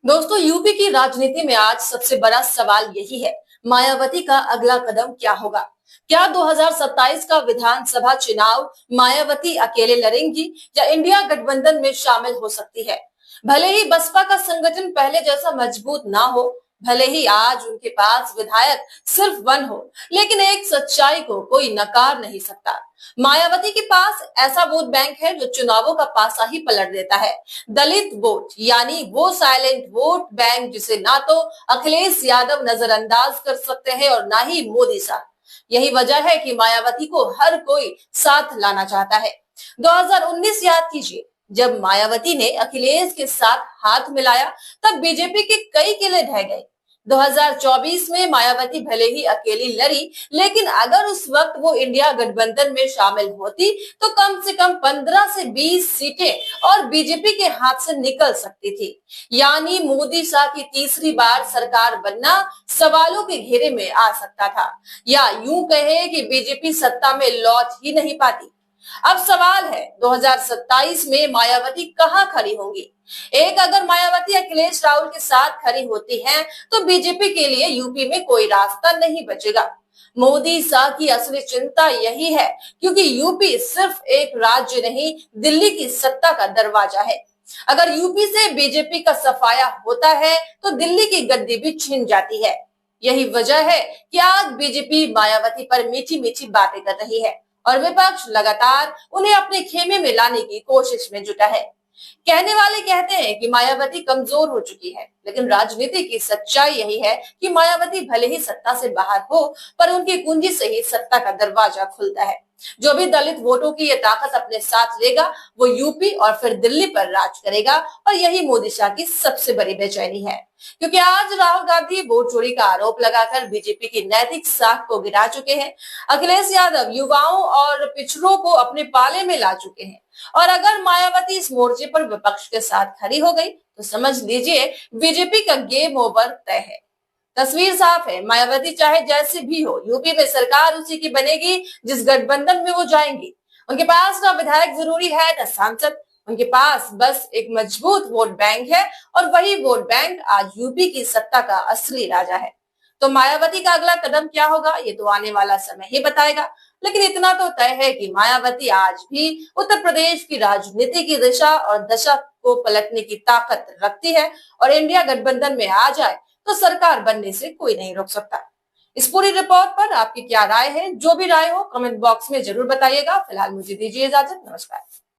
दोस्तों, यूपी की राजनीति में आज सबसे बड़ा सवाल यही है, मायावती का अगला कदम क्या होगा। क्या 2027 का विधानसभा चुनाव मायावती अकेले लड़ेंगी या इंडिया गठबंधन में शामिल हो सकती है। भले ही बसपा का संगठन पहले जैसा मजबूत ना हो, भले ही आज उनके पास विधायक सिर्फ वन हो, लेकिन एक सच्चाई को कोई नकार नहीं सकता। मायावती के पास ऐसा वोट बैंक है जो चुनावों का पासा ही पलट देता है। दलित वोट, यानी वो साइलेंट वोट बैंक जिसे ना तो अखिलेश यादव नजरअंदाज कर सकते हैं और ना ही मोदी साहब। यही वजह है कि मायावती को हर कोई साथ लाना चाहता है। 2019 याद कीजिए, जब मायावती ने अखिलेश के साथ हाथ मिलाया, तब बीजेपी के कई किले ढह गए। 2024 में मायावती भले ही अकेली लड़ी, लेकिन अगर उस वक्त वो इंडिया गठबंधन में शामिल होती तो कम से कम 15 से 20 सीटें और बीजेपी के हाथ से निकल सकती थी। यानी मोदी शाह की तीसरी बार सरकार बनना सवालों के घेरे में आ सकता था, या यूं कहे कि बीजेपी सत्ता में लौट ही नहीं पाती। अब सवाल है 2027 में मायावती कहां खड़ी होंगी। एक, अगर मायावती अखिलेश राहुल के साथ खड़ी होती हैं, तो बीजेपी के लिए यूपी में कोई रास्ता नहीं बचेगा। मोदी शाह की असली चिंता यही है, क्योंकि यूपी सिर्फ एक राज्य नहीं, दिल्ली की सत्ता का दरवाजा है। अगर यूपी से बीजेपी का सफाया होता है तो दिल्ली की गद्दी भी छिन जाती है। यही वजह है कि आज बीजेपी मायावती पर मीठी मीठी बातें कर रही है और विपक्ष लगातार उन्हें अपने खेमे में लाने की कोशिश में जुटा है। कहने वाले कहते हैं कि मायावती कमजोर हो चुकी है, लेकिन राजनीति की सच्चाई यही है कि मायावती भले ही सत्ता से बाहर हो, पर उनकी कुंजी से ही सत्ता का दरवाजा खुलता है। जो भी दलित वोटों की ये ताकत अपने साथ लेगा, वो यूपी और फिर दिल्ली पर राज करेगा, और यही मोदी शाह की सबसे बड़ी बेचैनी है। क्योंकि आज राहुल गांधी वोट चोरी का आरोप लगाकर बीजेपी की नैतिक साख को गिरा चुके हैं। अखिलेश यादव युवाओं और पिछड़ों को अपने पाले में ला चुके हैं, और अगर मायावती इस मोर्चे पर विपक्ष के साथ खड़ी हो गई तो समझ लीजिए बीजेपी का गेम ओवर तय है। तस्वीर साफ है, मायावती चाहे जैसे भी हो, यूपी में सरकार उसी की बनेगी जिस गठबंधन में वो जाएंगी। उनके पास ना विधायक जरूरी है ना सांसद, उनके पास बस एक मजबूत वोट बैंक है, और वही वोट बैंक आज यूपी की सत्ता का असली राजा है। तो मायावती का अगला कदम क्या होगा, ये तो आने वाला समय ही बताएगा। लेकिन इतना तो तय है कि मायावती आज भी उत्तर प्रदेश की राजनीति की दिशा और दशा को पलटने की ताकत रखती है, और इंडिया गठबंधन में आ जाए तो सरकार बनने से कोई नहीं रोक सकता। इस पूरी रिपोर्ट पर आपकी क्या राय है? जो भी राय हो कमेंट बॉक्स में जरूर बताइएगा। फिलहाल मुझे दीजिए इजाजत, नमस्कार।